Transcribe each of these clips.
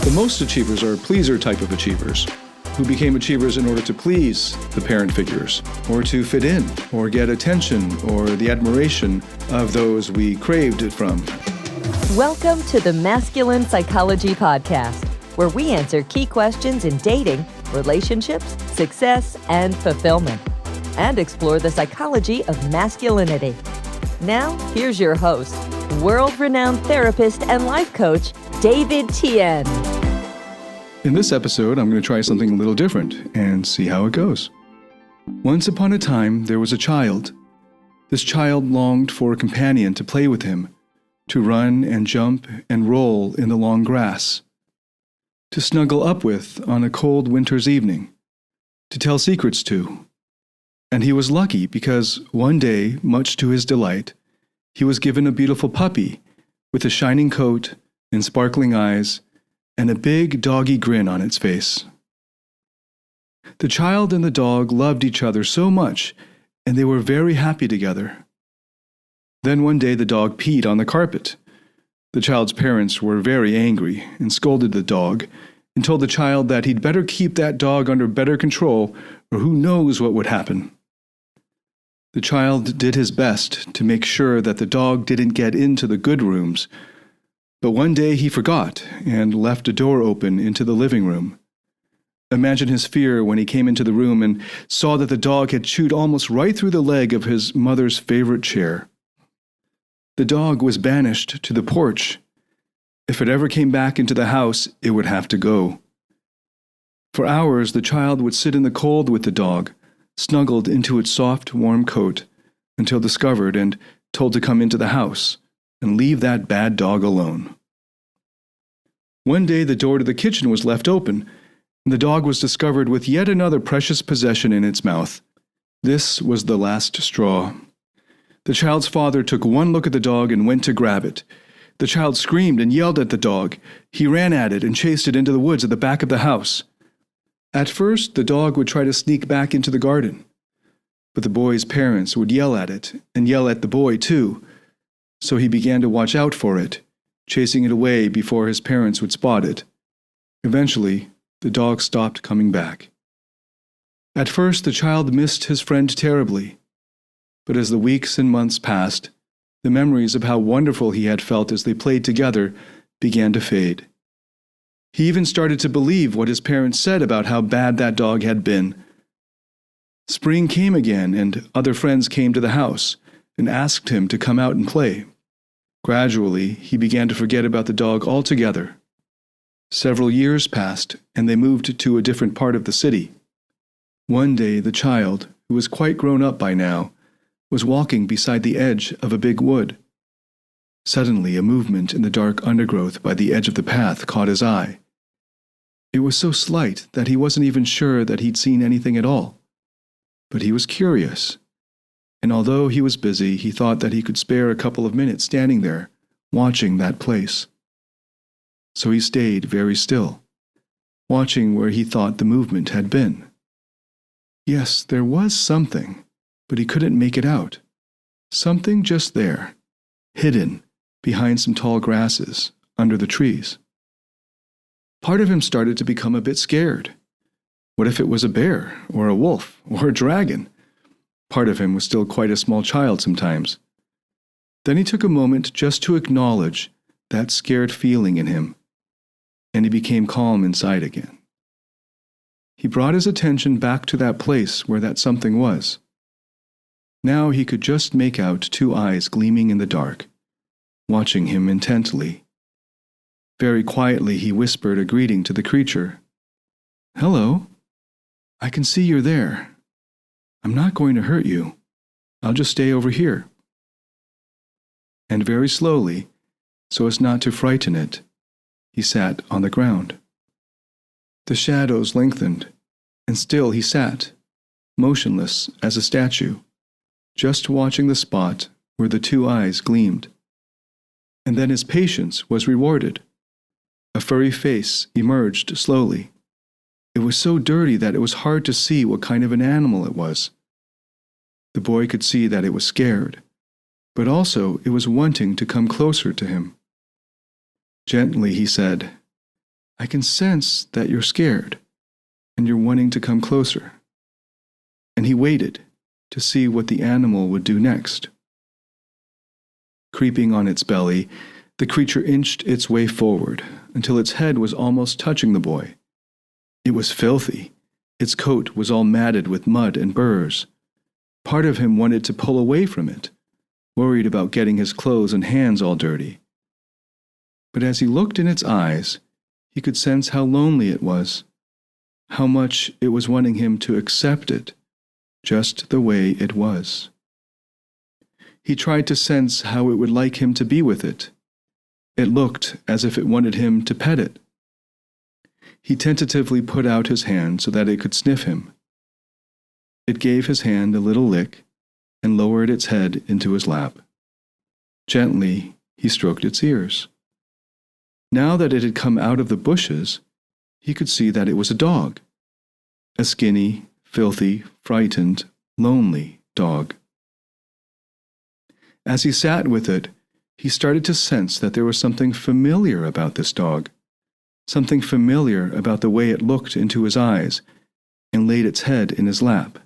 The most achievers are pleaser type of achievers, who became achievers in order to please the parent figures, or to fit in, or get attention, or the admiration of those we craved it from. Welcome to the Masculine Psychology Podcast, where we answer key questions in dating, relationships, success, and fulfillment, and explore the psychology of masculinity. Now, here's your host, world-renowned therapist and life coach, David Tian. In this episode, I'm going to try something a little different and see how it goes. Once upon a time, there was a child. This child longed for a companion to play with him, to run and jump and roll in the long grass, to snuggle up with on a cold winter's evening, to tell secrets to. And he was lucky because one day, much to his delight, he was given a beautiful puppy with a shining coat and sparkling eyes and a big doggy grin on its face. The child and the dog loved each other so much, and they were very happy together. Then one day the dog peed on the carpet. The child's parents were very angry and scolded the dog and told the child that he'd better keep that dog under better control or who knows what would happen. The child did his best to make sure that the dog didn't get into the good rooms, but one day he forgot and left a door open into the living room. Imagine his fear when he came into the room and saw that the dog had chewed almost right through the leg of his mother's favorite chair. The dog was banished to the porch. If it ever came back into the house, it would have to go. For hours, the child would sit in the cold with the dog, snuggled into its soft, warm coat, until discovered and told to come into the house and leave that bad dog alone. One day the door to the kitchen was left open, and the dog was discovered with yet another precious possession in its mouth. This was the last straw. The child's father took one look at the dog and went to grab it. The child screamed and yelled at the dog. He ran at it and chased it into the woods at the back of the house. At first, the dog would try to sneak back into the garden, but the boy's parents would yell at it and yell at the boy too, so he began to watch out for it, chasing it away before his parents would spot it. Eventually, the dog stopped coming back. At first, the child missed his friend terribly, but as the weeks and months passed, the memories of how wonderful he had felt as they played together began to fade. He even started to believe what his parents said about how bad that dog had been. Spring came again, and other friends came to the house and asked him to come out and play. Gradually, he began to forget about the dog altogether. Several years passed, and they moved to a different part of the city. One day, the child, who was quite grown up by now, was walking beside the edge of a big wood. Suddenly, a movement in the dark undergrowth by the edge of the path caught his eye. It was so slight that he wasn't even sure that he'd seen anything at all. But he was curious, and although he was busy, he thought that he could spare a couple of minutes standing there, watching that place. So he stayed very still, watching where he thought the movement had been. Yes, there was something, but he couldn't make it out. Something just there, hidden behind some tall grasses under the trees. Part of him started to become a bit scared. What if it was a bear, or a wolf, or a dragon? Part of him was still quite a small child sometimes. Then he took a moment just to acknowledge that scared feeling in him, and he became calm inside again. He brought his attention back to that place where that something was. Now he could just make out two eyes gleaming in the dark, watching him intently. Very quietly he whispered a greeting to the creature. "Hello. I can see you're there. I'm not going to hurt you. I'll just stay over here." And very slowly, so as not to frighten it, he sat on the ground. The shadows lengthened, and still he sat, motionless as a statue, just watching the spot where the two eyes gleamed. And then his patience was rewarded. A furry face emerged slowly. It was so dirty that it was hard to see what kind of an animal it was. The boy could see that it was scared, but also it was wanting to come closer to him. Gently he said, I can sense that you're scared and you're wanting to come closer." And he waited to see what the animal would do next. Creeping on its belly, the creature inched its way forward until its head was almost touching the boy. It was filthy. Its coat was all matted with mud and burrs. Part of him wanted to pull away from it, worried about getting his clothes and hands all dirty. But as he looked in its eyes, he could sense how lonely it was, how much it was wanting him to accept it, just the way it was. He tried to sense how it would like him to be with it. It looked as if it wanted him to pet it. He tentatively put out his hand so that it could sniff him. It gave his hand a little lick and lowered its head into his lap. Gently, he stroked its ears. Now that it had come out of the bushes, he could see that it was a dog. A skinny, filthy, frightened, lonely dog. As he sat with it, he started to sense that there was something familiar about this dog, something familiar about the way it looked into his eyes and laid its head in his lap.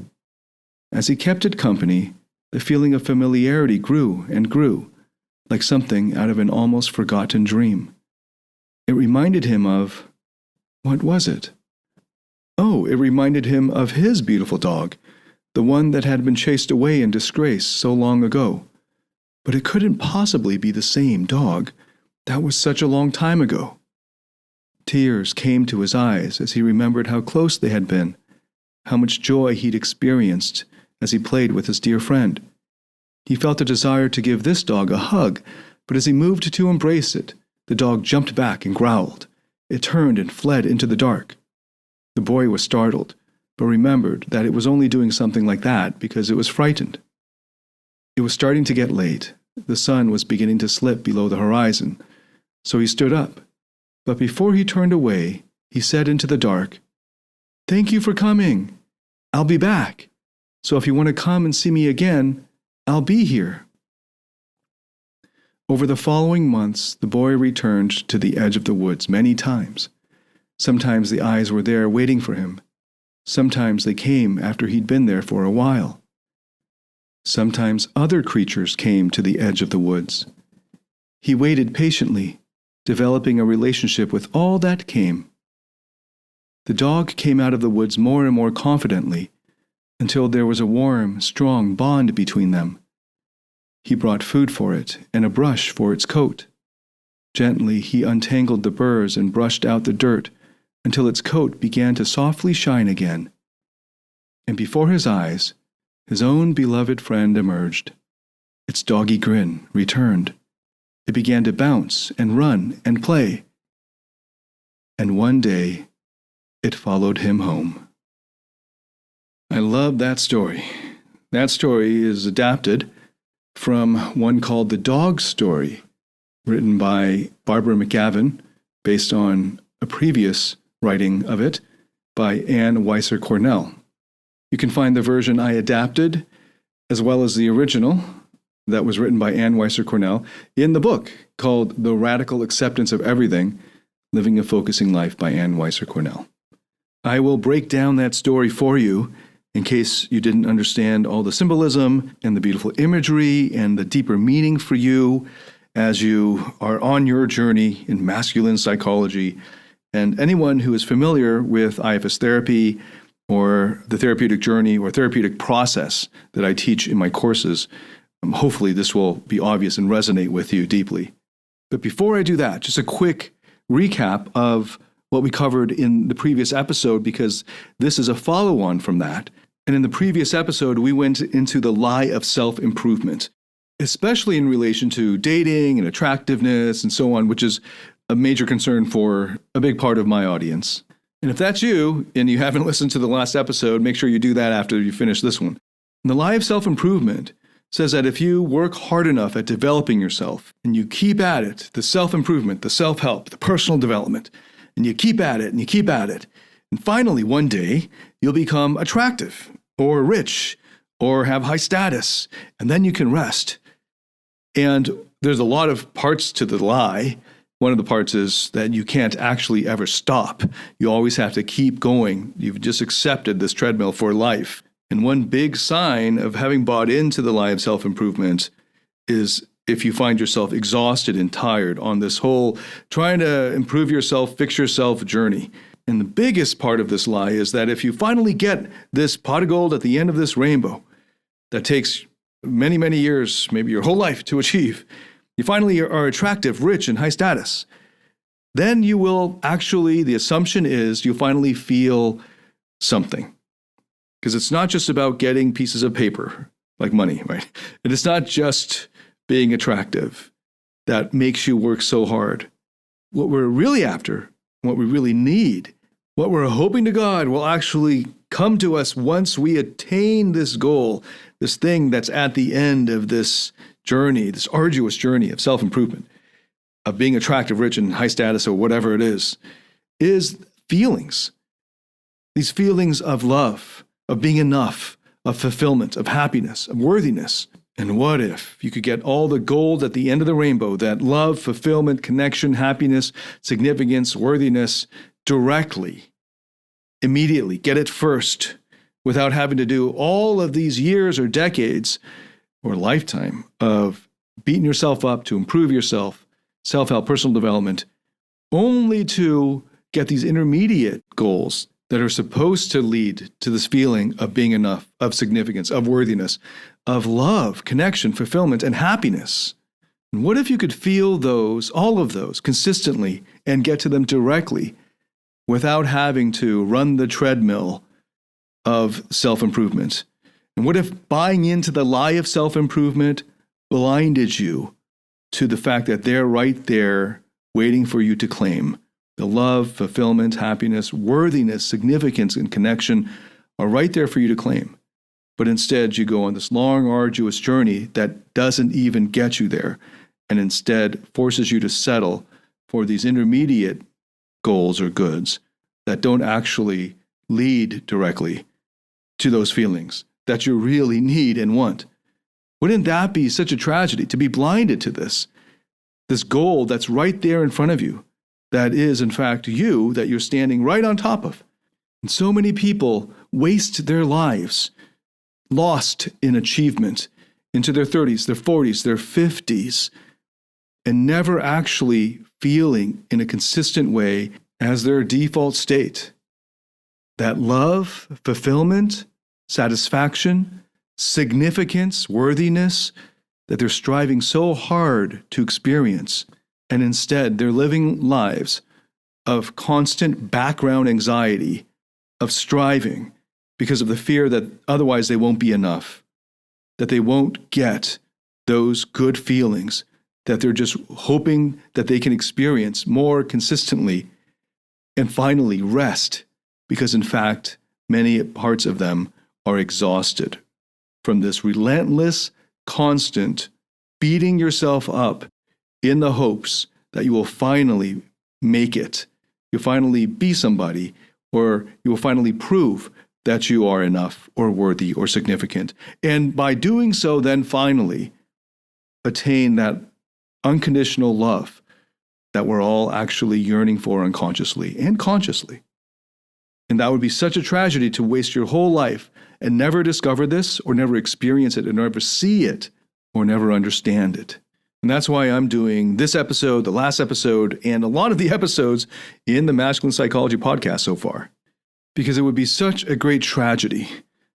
As he kept it company, the feeling of familiarity grew and grew, like something out of an almost forgotten dream. It reminded him of... what was it? Oh, it reminded him of his beautiful dog, the one that had been chased away in disgrace so long ago. But it couldn't possibly be the same dog. That was such a long time ago. Tears came to his eyes as he remembered how close they had been, how much joy he'd experienced as he played with his dear friend. He felt a desire to give this dog a hug, but as he moved to embrace it, the dog jumped back and growled. It turned and fled into the dark. The boy was startled, but remembered that it was only doing something like that because it was frightened. It was starting to get late. The sun was beginning to slip below the horizon, so he stood up. But before he turned away, he said into the dark, "Thank you for coming. I'll be back. So if you want to come and see me again, I'll be here." Over the following months, the boy returned to the edge of the woods many times. Sometimes the eyes were there waiting for him. Sometimes they came after he'd been there for a while. Sometimes other creatures came to the edge of the woods. He waited patiently, developing a relationship with all that came. The dog came out of the woods more and more confidently, until there was a warm, strong bond between them. He brought food for it and a brush for its coat. Gently he untangled the burrs and brushed out the dirt until its coat began to softly shine again. And before his eyes, his own beloved friend emerged. Its doggy grin returned. It began to bounce and run and play. And one day, it followed him home. I love that story. That story is adapted from one called The Dog Story, written by Barbara McGavin, based on a previous writing of it by Anne Weiser Cornell. You can find the version I adapted, as well as the original that was written by Anne Weiser Cornell, in the book called The Radical Acceptance of Everything, Living a Focusing Life by Anne Weiser Cornell. I will break down that story for you in case you didn't understand all the symbolism and the beautiful imagery and the deeper meaning for you as you are on your journey in masculine psychology. And anyone who is familiar with IFS therapy or the therapeutic journey or therapeutic process that I teach in my courses, hopefully this will be obvious and resonate with you deeply. But before I do that, just a quick recap of what we covered in the previous episode, because this is a follow-on from that. And in the previous episode, we went into the lie of self-improvement, especially in relation to dating and attractiveness and so on, which is a major concern for a big part of my audience. And if that's you, and you haven't listened to the last episode, make sure you do that after you finish this one. And the lie of self-improvement says that if you work hard enough at developing yourself, and you keep at it, the self-improvement, the self-help, the personal development, and you keep at it, and you keep at it, and finally one day, you'll become attractive, or rich, or have high status, and then you can rest. And there's a lot of parts to the lie. one of the parts is that you can't actually ever stop. You always have to keep going. You've just accepted this treadmill for life. And one big sign of having bought into the lie of self-improvement is if you find yourself exhausted and tired on this whole trying to improve yourself, fix yourself journey. And the biggest part of this lie is that if you finally get this pot of gold at the end of this rainbow that takes many, many years, maybe your whole life to achieve, you finally are attractive, rich, and high status, then you will actually, the assumption is you'll finally feel something. Because it's not just about getting pieces of paper, like money, right? And it's not just being attractive that makes you work so hard. What we're really after, what we really need, what we're hoping to God will actually come to us once we attain this goal, this thing that's at the end of this journey, this arduous journey of self-improvement, of being attractive, rich, and high status, or whatever it is feelings. These feelings of love, of being enough, of fulfillment, of happiness, of worthiness. And what if you could get all the gold at the end of the rainbow, that love, fulfillment, connection, happiness, significance, worthiness, directly, immediately, get it first, without having to do all of these years or decades or lifetime of beating yourself up to improve yourself, self-help, personal development, only to get these intermediate goals that are supposed to lead to this feeling of being enough, of significance, of worthiness, of love, connection, fulfillment, and happiness. And what if you could feel those, all of those, consistently and get to them directly without having to run the treadmill of self-improvement? And what if buying into the lie of self-improvement blinded you to the fact that they're right there waiting for you to claim? The love, fulfillment, happiness, worthiness, significance, and connection are right there for you to claim. But instead, you go on this long, arduous journey that doesn't even get you there, and instead forces you to settle for these intermediate goals or goods that don't actually lead directly to those feelings that you really need and want. Wouldn't that be such a tragedy to be blinded to this goal that's right there in front of you? That is, in fact, you that you're standing right on top of. And so many people waste their lives lost in achievement into their 30s, their 40s, their 50s, and never actually feeling in a consistent way as their default state that love, fulfillment, satisfaction, significance, worthiness, that they're striving so hard to experience. And instead, they're living lives of constant background anxiety, of striving because of the fear that otherwise they won't be enough, that they won't get those good feelings, that they're just hoping that they can experience more consistently and finally rest, because in fact, many parts of them are exhausted from this relentless, constant beating yourself up in the hopes that you will finally make it. You'll finally be somebody, or you will finally prove that you are enough or worthy or significant. And by doing so, then finally attain that unconditional love that we're all actually yearning for unconsciously and consciously. And that would be such a tragedy to waste your whole life and never discover this, or never experience it, or never see it, or never understand it. And that's why I'm doing this episode, the last episode, and a lot of the episodes in the Masculine Psychology podcast so far. Because it would be such a great tragedy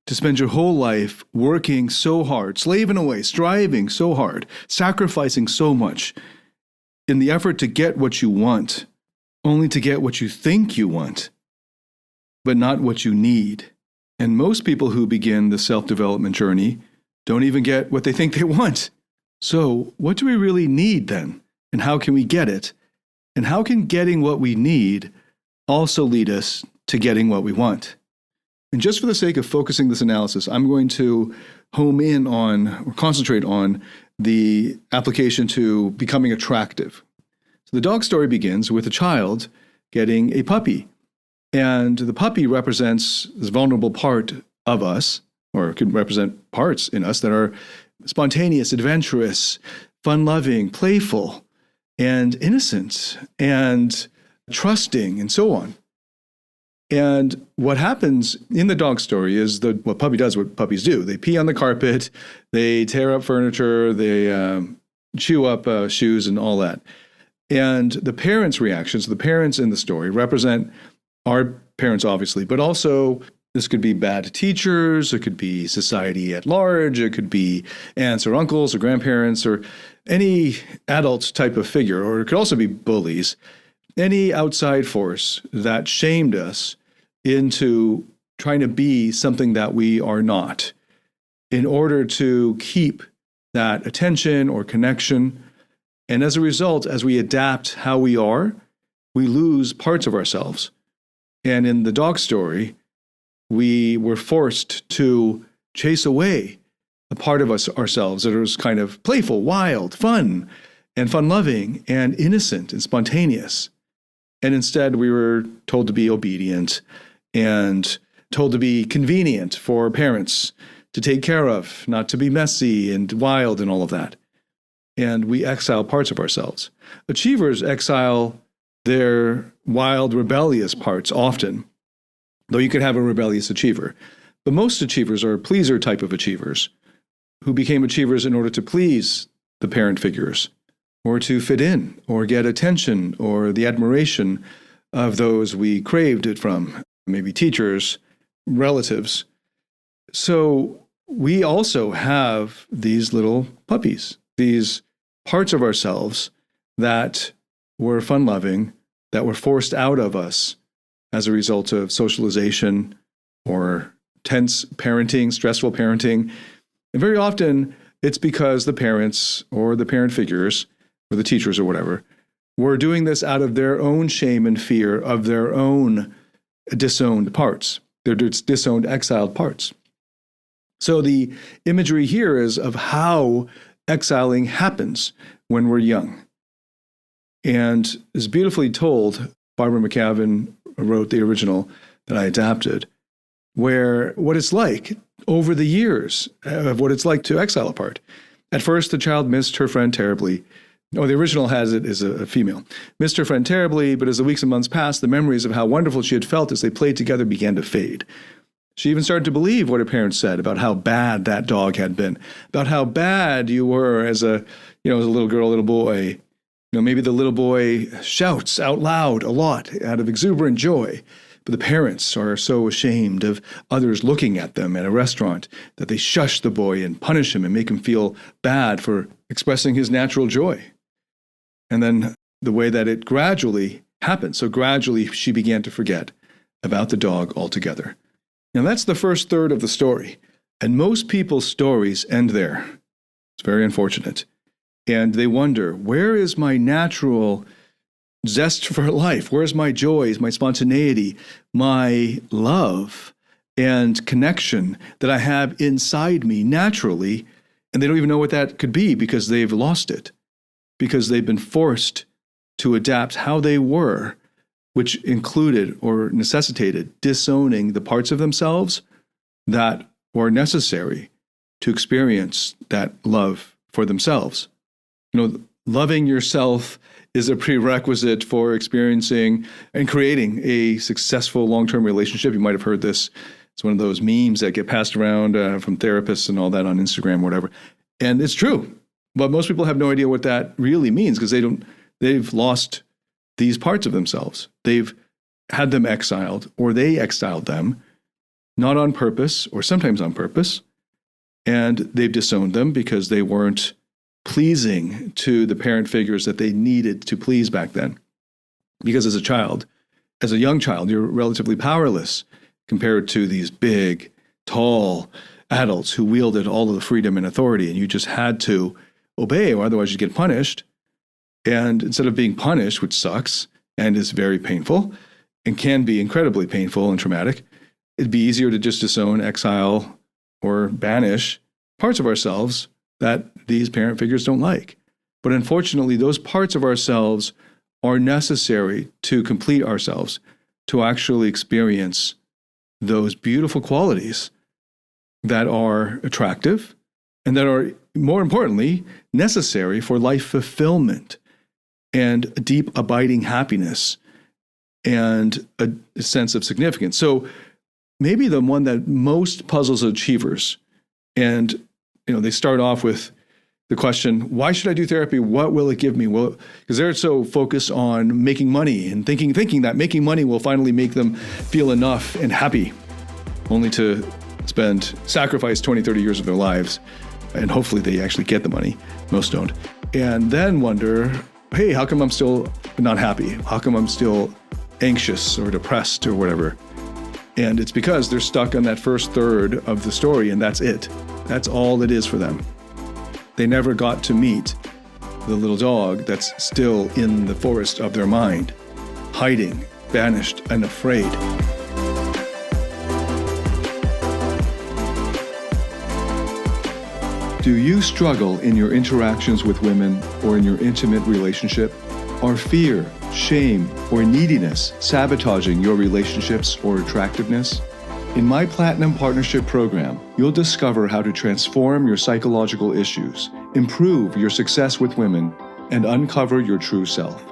to spend your whole life working so hard, slaving away, striving so hard, sacrificing so much in the effort to get what you want, only to get what you think you want, but not what you need. And most people who begin the self-development journey don't even get what they think they want. So what do we really need then? And how can we get it? And how can getting what we need also lead us to getting what we want? And just for the sake of focusing this analysis, I'm going to home in on, or concentrate on, the application to becoming attractive. So the dog story begins with a child getting a puppy. And the puppy represents this vulnerable part of us, or it could represent parts in us that are spontaneous, adventurous, fun-loving, playful, and innocent and trusting and so on. And what happens in the dog story is what puppy does, what puppies do. They pee on the carpet, they tear up furniture, they chew up shoes and all that. And the parents' reactions, the parents in the story represent our parents, obviously, but also this could be bad teachers, it could be society at large, it could be aunts or uncles or grandparents or any adult type of figure, or it could also be bullies, any outside force that shamed us into trying to be something that we are not in order to keep that attention or connection. And as a result, as we adapt how we are, we lose parts of ourselves. And in the dog story, we were forced to chase away a part of ourselves that was kind of playful, wild, fun, and fun-loving, and innocent and spontaneous. And instead, we were told to be obedient and told to be convenient for parents to take care of, not to be messy and wild and all of that. And we exile parts of ourselves. Achievers exile their wild, rebellious parts often, though you could have a rebellious achiever. But most achievers are pleaser type of achievers who became achievers in order to please the parent figures or to fit in or get attention or the admiration of those we craved it from, maybe teachers, relatives. So we also have these little puppies, these parts of ourselves that were fun-loving, that were forced out of us as a result of socialization or tense parenting, stressful parenting. And very often it's because the parents or the parent figures or the teachers or whatever were doing this out of their own shame and fear of their own disowned parts, their disowned, exiled parts. So the imagery here is of how exiling happens when we're young. And is beautifully told. Barbara McCavan wrote the original that I adapted, where what it's like over the years of what it's like to exile a part. At first, the child missed her friend terribly. Oh, the original has it as a female. Missed her friend terribly, but as the weeks and months passed, the memories of how wonderful she had felt as they played together began to fade. She even started to believe what her parents said about how bad that dog had been, about how bad you were as a little girl, little boy. Maybe the little boy shouts out loud a lot out of exuberant joy, but the parents are so ashamed of others looking at them at a restaurant that they shush the boy and punish him and make him feel bad for expressing his natural joy. And then the way that it gradually happened. So gradually she began to forget about the dog altogether. Now that's the first third of the story. And most people's stories end there. It's very unfortunate. And they wonder, where is my natural zest for life? Where's my joys, my spontaneity, my love and connection that I have inside me naturally? And they don't even know what that could be because they've lost it, because they've been forced to adapt how they were, which included or necessitated disowning the parts of themselves that were necessary to experience that love for themselves. Loving yourself is a prerequisite for experiencing and creating a successful long-term relationship. You might have heard this. It's one of those memes that get passed around from therapists and all that on Instagram, whatever. And it's true. But most people have no idea what that really means because they've lost these parts of themselves. They've had them exiled, or they exiled them, not on purpose or sometimes on purpose. And they've disowned them because they weren't pleasing to the parent figures that they needed to please back then. Because as a young child, you're relatively powerless compared to these big, tall adults who wielded all of the freedom and authority, and you just had to obey or otherwise you'd get punished. And instead of being punished, which sucks and is very painful and can be incredibly painful and traumatic, it'd be easier to just disown, exile, or banish parts of ourselves that these parent figures don't like. But unfortunately, those parts of ourselves are necessary to complete ourselves, to actually experience those beautiful qualities that are attractive and that are, more importantly, necessary for life fulfillment. and a deep, abiding happiness and a sense of significance. So maybe the one that most puzzles achievers, and they start off with the question, why should I do therapy? What will it give me? Well, because they're so focused on making money and thinking that making money will finally make them feel enough and happy, only to sacrifice 20, 30 years of their lives. And hopefully they actually get the money. Most don't. And then wonder, hey, how come I'm still not happy? How come I'm still anxious or depressed or whatever? And it's because they're stuck on that first third of the story, and that's it. That's all it is for them. They never got to meet the little dog that's still in the forest of their mind, hiding, banished, and afraid. Do you struggle in your interactions with women or in your intimate relationship? Are fear, shame, or neediness sabotaging your relationships or attractiveness? In my Platinum Partnership Program, you'll discover how to transform your psychological issues, improve your success with women, and uncover your true self.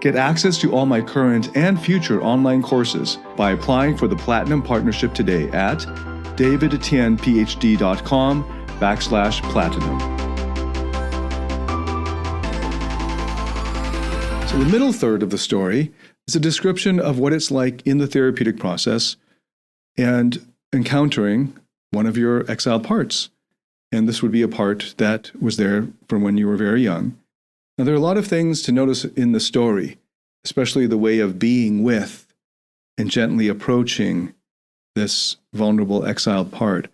Get access to all my current and future online courses by applying for the Platinum Partnership today at davidtianphd.com/platinum. So the middle third of the story is a description of what it's like in the therapeutic process and encountering one of your exiled parts. And this would be a part that was there from when you were very young. Now, there are a lot of things to notice in the story, especially the way of being with and gently approaching this vulnerable exiled part.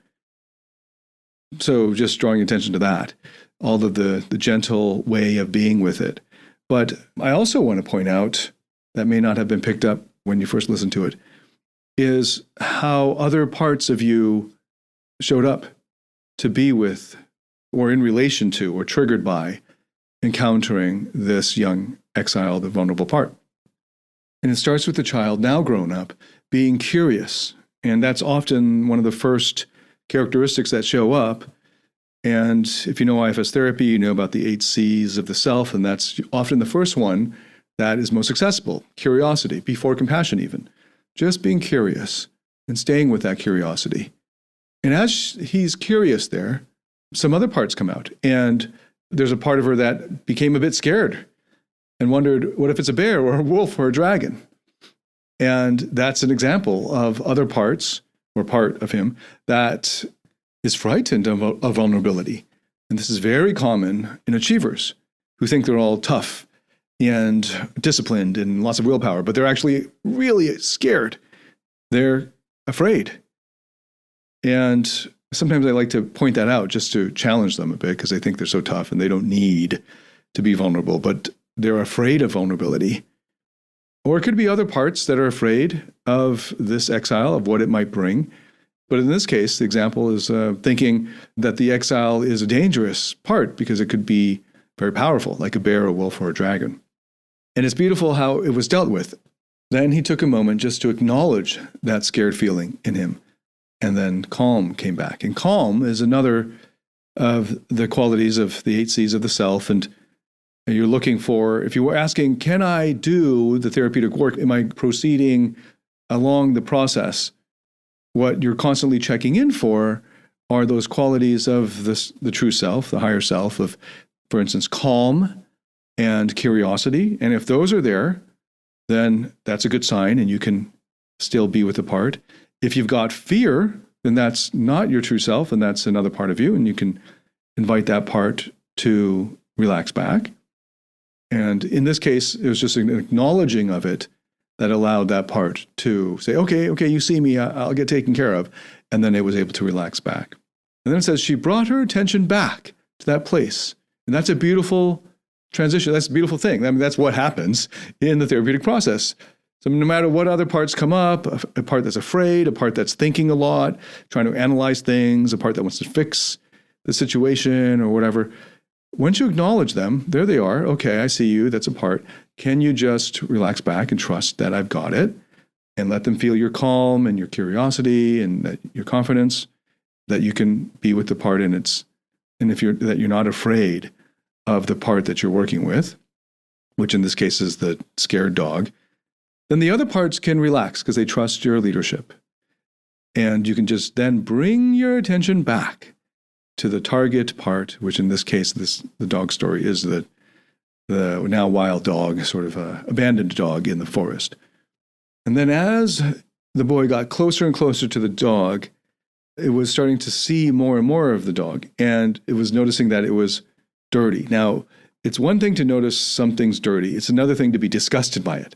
So just drawing attention to that, all of the gentle way of being with it. But I also want to point out, that may not have been picked up when you first listened to it, is how other parts of you showed up to be with, or in relation to, or triggered by encountering this young exiled, vulnerable part. And it starts with the child, now grown up, being curious. And that's often one of the first characteristics that show up. And if you know IFS therapy, you know about the 8 C's of the self, and that's often the first one that is most accessible. Curiosity, before compassion even. Just being curious and staying with that curiosity. And as he's curious there, some other parts come out. And there's a part of her that became a bit scared and wondered, what if it's a bear or a wolf or a dragon? And that's an example of other parts, or part of him, that is frightened of vulnerability. And this is very common in achievers who think they're all tough and disciplined and lots of willpower, but they're actually really scared. They're afraid. And sometimes I like to point that out just to challenge them a bit, because they think they're so tough and they don't need to be vulnerable, but they're afraid of vulnerability. Or it could be other parts that are afraid of this exile, of what it might bring. But in this case, the example is thinking that the exile is a dangerous part because it could be very powerful, like a bear, a wolf, or a dragon. And it's beautiful how it was dealt with. Then he took a moment just to acknowledge that scared feeling in him. And then calm came back. And calm is another of the qualities of the 8 C's of the self. And you're looking for, if you were asking, can I do the therapeutic work? Am I proceeding along the process? What you're constantly checking in for are those qualities of the true self, the higher self, of, for instance, calm and curiosity. And if those are there, then that's a good sign and you can still be with the part. If you've got fear, then that's not your true self and that's another part of you, and you can invite that part to relax back. And in this case, it was just an acknowledging of it that allowed that part to say, okay, you see me, I'll get taken care of. And then it was able to relax back. And then it says she brought her attention back to that place. And that's a beautiful transition. That's a beautiful thing. I mean, that's what happens in the therapeutic process. So no matter what other parts come up, a part that's afraid, a part that's thinking a lot, trying to analyze things, a part that wants to fix the situation or whatever, once you acknowledge them, there they are. Okay, I see you. That's a part. Can you just relax back and trust that I've got it, and let them feel your calm and your curiosity and that your confidence, that you can be with the part that you're not afraid of the part that you're working with. which in this case is the scared dog, then the other parts can relax because they trust your leadership. And you can just then bring your attention back to the target part, which in this case, the dog story is the now wild dog, sort of abandoned dog in the forest. And then as the boy got closer and closer to the dog, it was starting to see more and more of the dog, and it was noticing that it was dirty. Now, it's one thing to notice something's dirty. It's another thing to be disgusted by it.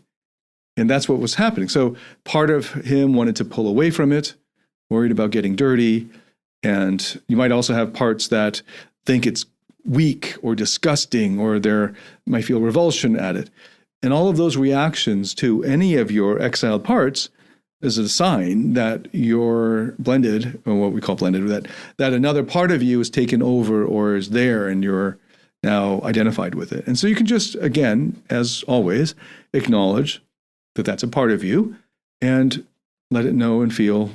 And that's what was happening. So part of him wanted to pull away from it, worried about getting dirty. And you might also have parts that think it's weak or disgusting, or they might feel revulsion at it. And all of those reactions to any of your exiled parts is a sign that you're blended, or what we call blended, that another part of you is taken over or is there and you're now identified with it. And so you can just, again, as always, acknowledge that that's a part of you and let it know and feel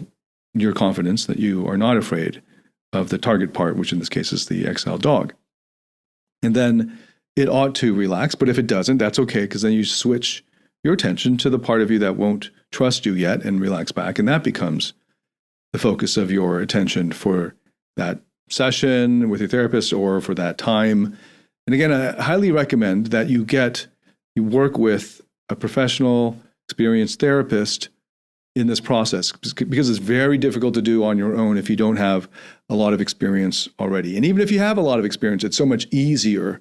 your confidence that you are not afraid of the target part, which in this case is the exiled dog. And then it ought to relax, but if it doesn't, that's okay, because then you switch your attention to the part of you that won't trust you yet and relax back. And that becomes the focus of your attention for that session with your therapist or for that time. And again, I highly recommend that you work with a professional, experienced therapist in this process, because it's very difficult to do on your own if you don't have a lot of experience already. And even if you have a lot of experience, it's so much easier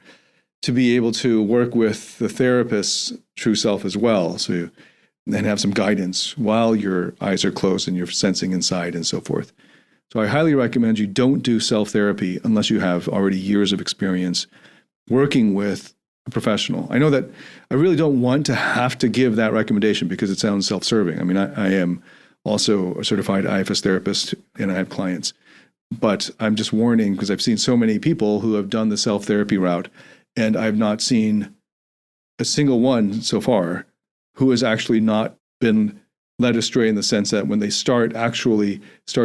to be able to work with the therapist's true self as well. So then have some guidance while your eyes are closed and you're sensing inside and so forth. So I highly recommend you don't do self-therapy unless you have already years of experience working with a professional. I know that I really don't want to have to give that recommendation because it sounds self-serving. I mean, I am also a certified IFS therapist and I have clients, but I'm just warning because I've seen so many people who have done the self-therapy route, and I've not seen a single one so far who has actually not been led astray in the sense that when they start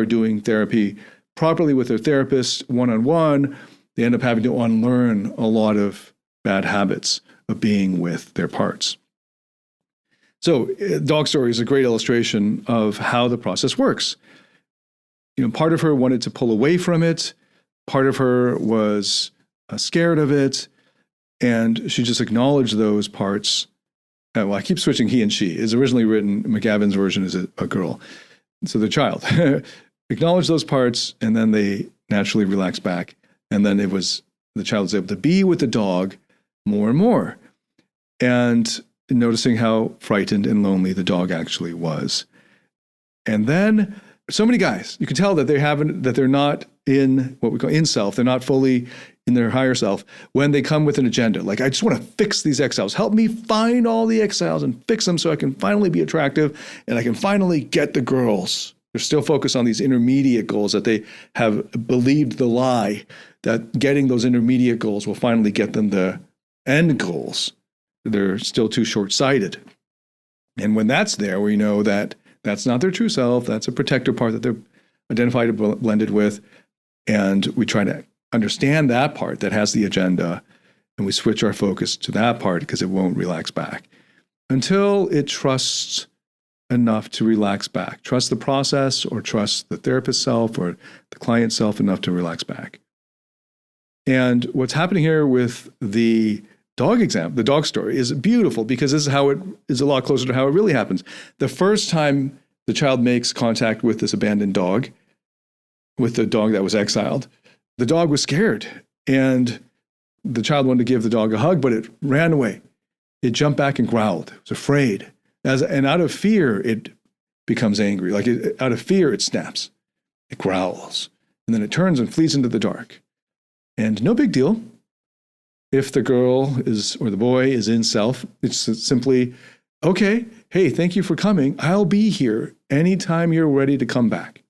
doing therapy properly with their therapist one-on-one, they end up having to unlearn a lot of bad habits of being with their parts. So dog story is a great illustration of how the process works. Part of her wanted to pull away from it. Part of her was scared of it. And she just acknowledged those parts. Well, I keep switching he and she. It's originally written, McGavin's version is a girl. So the child acknowledged those parts, and then they naturally relaxed back. And then the child was able to be with the dog more and more, and noticing how frightened and lonely the dog actually was. And then so many guys, you can tell that they're not in what we call in self. They're not fully in their higher self when they come with an agenda. Like, I just want to fix these exiles. Help me find all the exiles and fix them so I can finally be attractive and I can finally get the girls. They're still focused on these intermediate goals that they have believed the lie that getting those intermediate goals will finally get them the end goals. They're still too short-sighted. And when that's there, we know that that's not their true self. That's a protector part that they're identified and blended with. And we try to understand that part that has the agenda, and we switch our focus to that part because it won't relax back until it trusts enough to relax back. Trust the process, or trust the therapist self or the client self enough to relax back. And what's happening here with the the dog story is beautiful, because this is how it is a lot closer to how it really happens. The first time the child makes contact with this abandoned dog, with the dog that was exiled, the dog was scared, and the child wanted to give the dog a hug, but it ran away. It jumped back and growled. It was afraid. And out of fear, it becomes angry. Out of fear, it snaps. It growls. And then it turns and flees into the dark. And no big deal. If the girl or the boy is in self, it's simply, okay, hey, thank you for coming. I'll be here anytime you're ready to come back.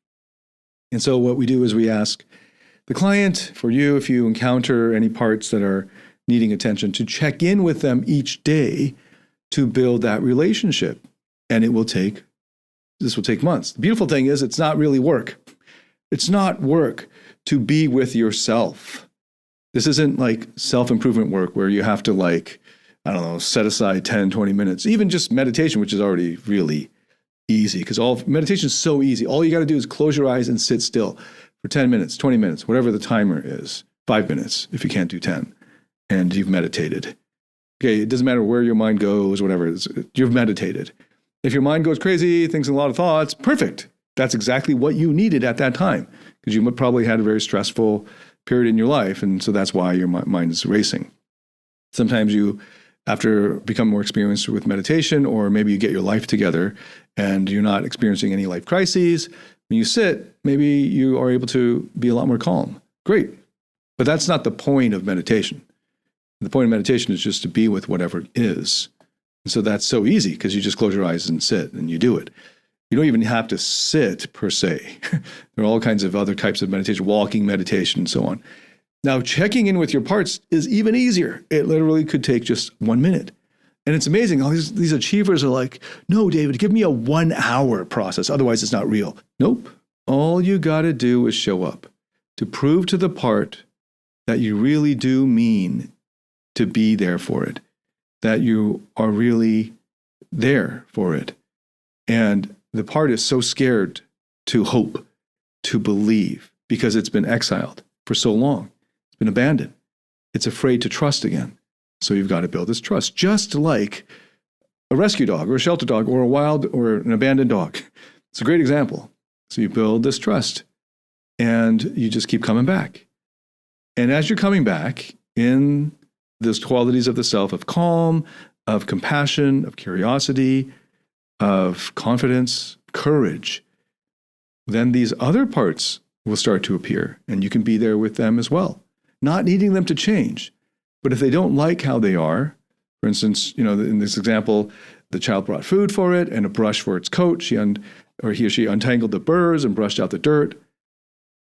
And so what we do is we ask the client, for you, if you encounter any parts that are needing attention, to check in with them each day to build that relationship. And this will take months. The beautiful thing is, it's not really work. It's not work to be with yourself. This isn't like self-improvement work where you have to I don't know, set aside 10, 20 minutes, even just meditation, which is already really easy because all meditation is so easy. All you got to do is close your eyes and sit still for 10 minutes, 20 minutes, whatever the timer is, 5 minutes if you can't do 10, and you've meditated. Okay, it doesn't matter where your mind goes, whatever, you've meditated. If your mind goes crazy, thinks a lot of thoughts, perfect. That's exactly what you needed at that time because you probably had a very stressful period in your life, and so that's why your mind is racing. Sometimes you, after become more experienced with meditation, or maybe you get your life together and you're not experiencing any life crises, when you sit, maybe you are able to be a lot more calm. Great. But that's not the point of meditation. The point of meditation is just to be with whatever is. And so that's so easy because you just close your eyes and sit and you do it. You don't even have to sit per se. There are all kinds of other types of meditation, walking meditation and so on. Now, checking in with your parts is even easier. It literally could take just 1 minute. And it's amazing. All these achievers are like, no, David, give me a 1 hour process. Otherwise, it's not real. Nope. All you got to do is show up to prove to the part that you really do mean to be there for it, that you are really there for it. And the part is so scared to hope, to believe, because it's been exiled for so long. It's been abandoned. It's afraid to trust again. So you've got to build this trust, just like a rescue dog or a shelter dog or a wild or an abandoned dog. It's a great example. So you build this trust and you just keep coming back. And as you're coming back in those qualities of the self, of calm, of compassion, of curiosity, of confidence, courage, then these other parts will start to appear and you can be there with them as well, not needing them to change. But if they don't like how they are, for instance, in this example, the child brought food for it and a brush for its coat. He or she untangled the burrs and brushed out the dirt.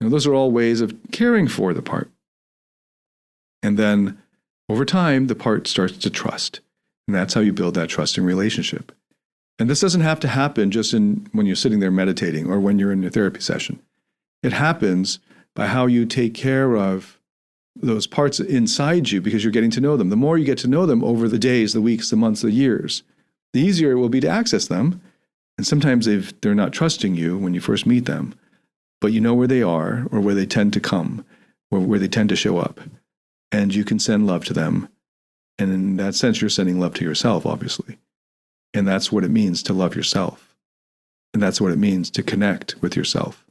Those are all ways of caring for the part. And then over time, the part starts to trust. And that's how you build that trusting relationship. And this doesn't have to happen just when you're sitting there meditating or when you're in your therapy session. It happens by how you take care of those parts inside you because you're getting to know them. The more you get to know them over the days, the weeks, the months, the years, the easier it will be to access them. And sometimes they're not trusting you when you first meet them, but you know where they are or where they tend to come or where they tend to show up. And you can send love to them. And in that sense, you're sending love to yourself, obviously. And that's what it means to love yourself. And that's what it means to connect with yourself.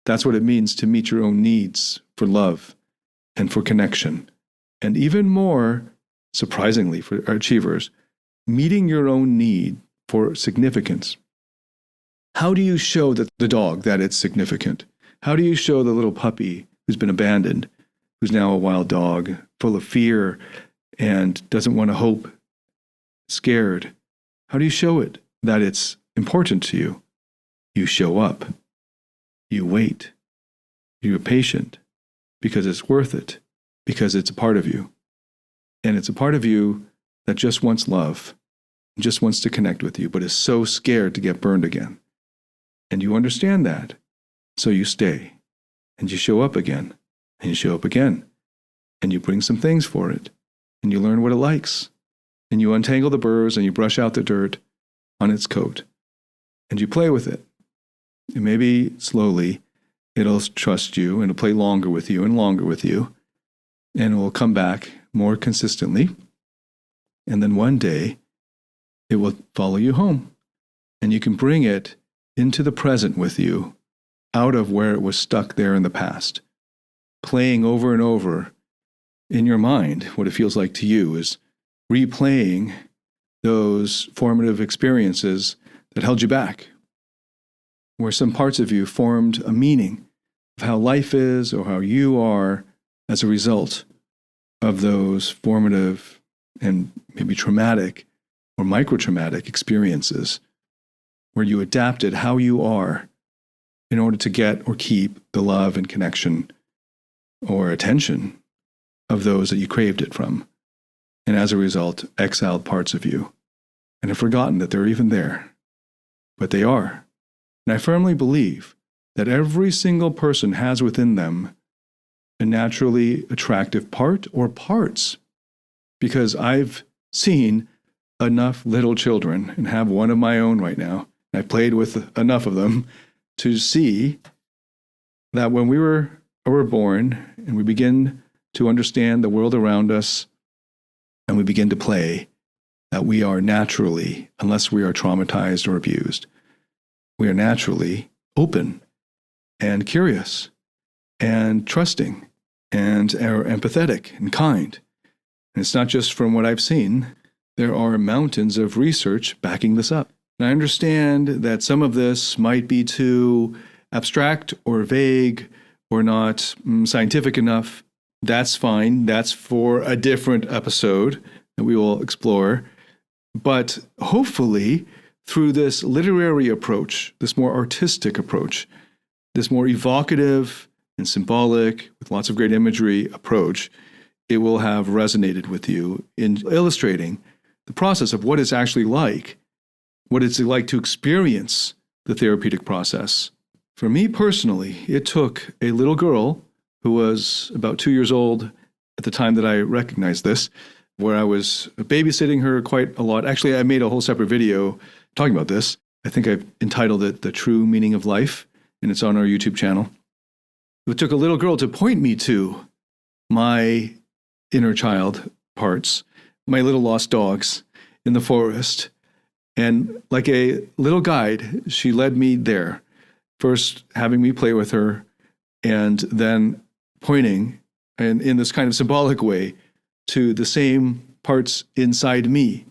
That's what it means to meet your own needs for love and for connection. And even more, surprisingly for our achievers, meeting your own need for significance. How do you show the dog that it's significant? How do you show the little puppy who's been abandoned, who's now a wild dog, full of fear and doesn't want to hope, scared? How do you show it that it's important to you? You show up. You wait. You're patient because it's worth it, because it's a part of you. And it's a part of you that just wants love, just wants to connect with you, but is so scared to get burned again. And you understand that. So you stay and you show up again and you show up again and you bring some things for it and you learn what it likes and you untangle the burrs and you brush out the dirt on its coat and you play with it. And maybe slowly it'll trust you and it'll play longer with you and longer with you and it will come back more consistently. And then one day it will follow you home and you can bring it into the present with you, out of where it was stuck there in the past. Playing over and over in your mind, what it feels like to you is replaying those formative experiences that held you back, where some parts of you formed a meaning of how life is or how you are as a result of those formative and maybe traumatic or micro-traumatic experiences, where you adapted how you are in order to get or keep the love and connection or attention of those that you craved it from. And as a result, exiled parts of you and have forgotten that they're even there. But they are. And I firmly believe that every single person has within them a naturally attractive part or parts, because I've seen enough little children, and have one of my own right now. I played with enough of them to see that when we were born and we begin to understand the world around us and we begin to play, that we are naturally, unless we are traumatized or abused, we are naturally open and curious and trusting and are empathetic and kind. And it's not just from what I've seen. There are mountains of research backing this up. And I understand that some of this might be too abstract or vague or not scientific enough. That's fine. That's for a different episode that we will explore. But hopefully, through this literary approach, this more artistic approach, this more evocative and symbolic, with lots of great imagery approach, it will have resonated with you in illustrating the process of what it's actually like, what it's like to experience the therapeutic process. For me personally, it took a little girl who was about 2 years old at the time that I recognized this, where I was babysitting her quite a lot. Actually, I made a whole separate video talking about this. I think I've entitled it The True Meaning of Life, and it's on our YouTube channel. It took a little girl to point me to my inner child parts, my little lost dogs in the forest. And like a little guide, she led me there, first having me play with her, and then pointing, and in this kind of symbolic way, to the same parts inside me.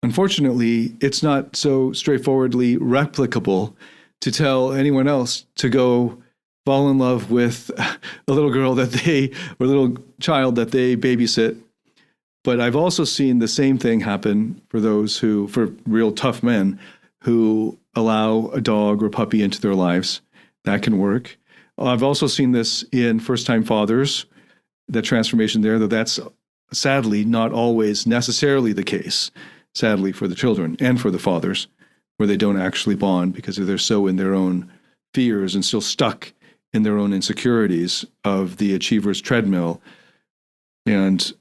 Unfortunately, it's not so straightforwardly replicable to tell anyone else to go fall in love with a little girl or little child that they babysit. But I've also seen the same thing happen for real tough men who allow a dog or puppy into their lives. That can work. I've also seen this in first-time fathers, that transformation there, though that's sadly not always necessarily the case, sadly for the children and for the fathers, where they don't actually bond because they're so in their own fears and still stuck in their own insecurities of the achiever's treadmill. And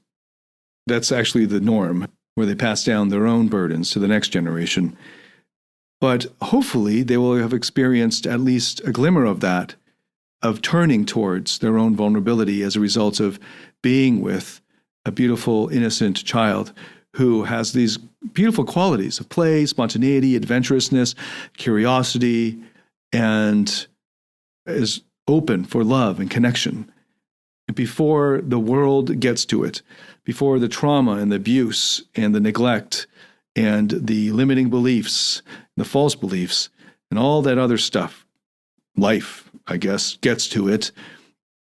that's actually the norm, where they pass down their own burdens to the next generation. But hopefully they will have experienced at least a glimmer of that, of turning towards their own vulnerability as a result of being with a beautiful, innocent child who has these beautiful qualities of play, spontaneity, adventurousness, curiosity, and is open for love and connection. Before the world gets to it, before the trauma and the abuse and the neglect and the limiting beliefs, the false beliefs, and all that other stuff, life, I guess, gets to it,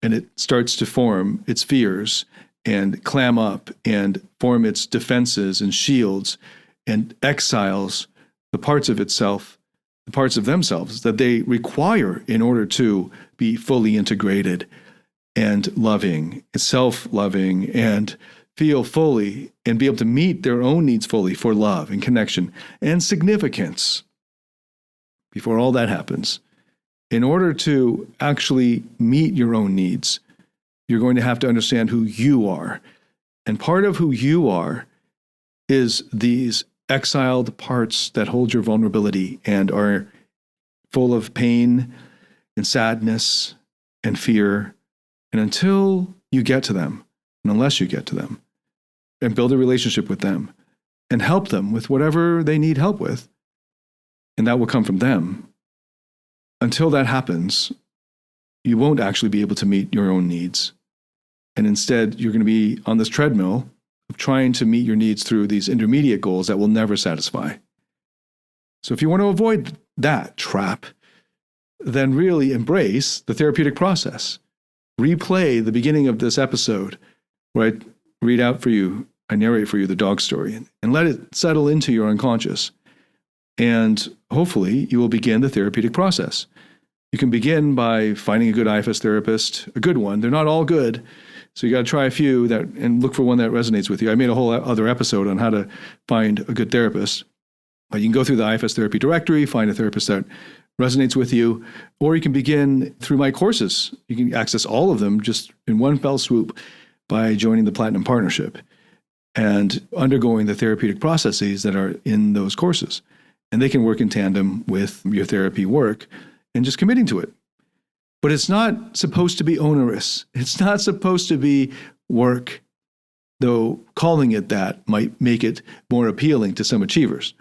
and it starts to form its fears and clam up and form its defenses and shields and exiles the parts of itself, the parts of themselves that they require in order to be fully integrated and loving, self-loving, and feel fully and be able to meet their own needs fully for love and connection and significance. Before all that happens, in order to actually meet your own needs, you're going to have to understand who you are. And part of who you are is these exiled parts that hold your vulnerability and are full of pain and sadness and fear. And until you get to them, and unless you get to them, and build a relationship with them, and help them with whatever they need help with, and that will come from them, until that happens, you won't actually be able to meet your own needs. And instead, you're going to be on this treadmill of trying to meet your needs through these intermediate goals that will never satisfy. So if you want to avoid that trap, then really embrace the therapeutic process. Replay the beginning of this episode where I read out for you, I narrate for you the dog story, and let it settle into your unconscious. And hopefully you will begin the therapeutic process. You can begin by finding a good IFS therapist, a good one. They're not all good, so you got to try a few and look for one that resonates with you. I made a whole other episode on how to find a good therapist. But you can go through the IFS therapy directory, find a therapist that resonates with you, or you can begin through my courses. You can access all of them just in one fell swoop by joining the Platinum Partnership. and undergoing the therapeutic processes that are in those courses. And they can work in tandem with your therapy work and just committing to it. But it's not supposed to be onerous. It's not supposed to be work, though calling it that might make it more appealing to some achievers.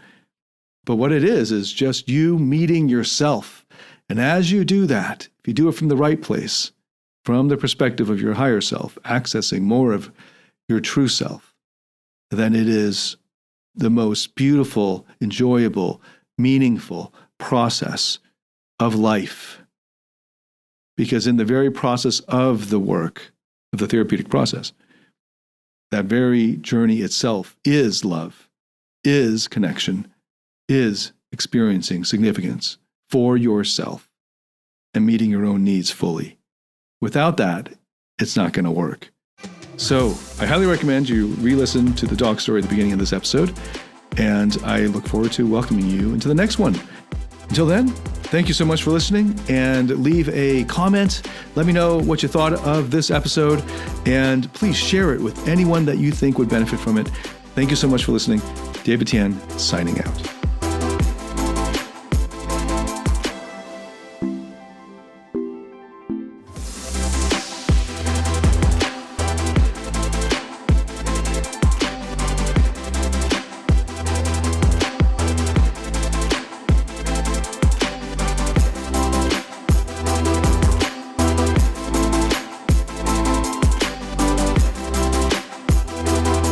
But what it is just you meeting yourself. And as you do that, if you do it from the right place, from the perspective of your higher self, accessing more of your true self, then it is the most beautiful, enjoyable, meaningful process of life. Because in the very process of the work, of the therapeutic process, that very journey itself is love, is connection, is experiencing significance for yourself and meeting your own needs fully. Without that, it's not going to work. So I highly recommend you re-listen to the dog story at the beginning of this episode, and I look forward to welcoming you into the next one. Until then, thank you so much for listening, and leave a comment. Let me know what you thought of this episode, and please share it with anyone that you think would benefit from it. Thank you so much for listening. David Tian, signing out.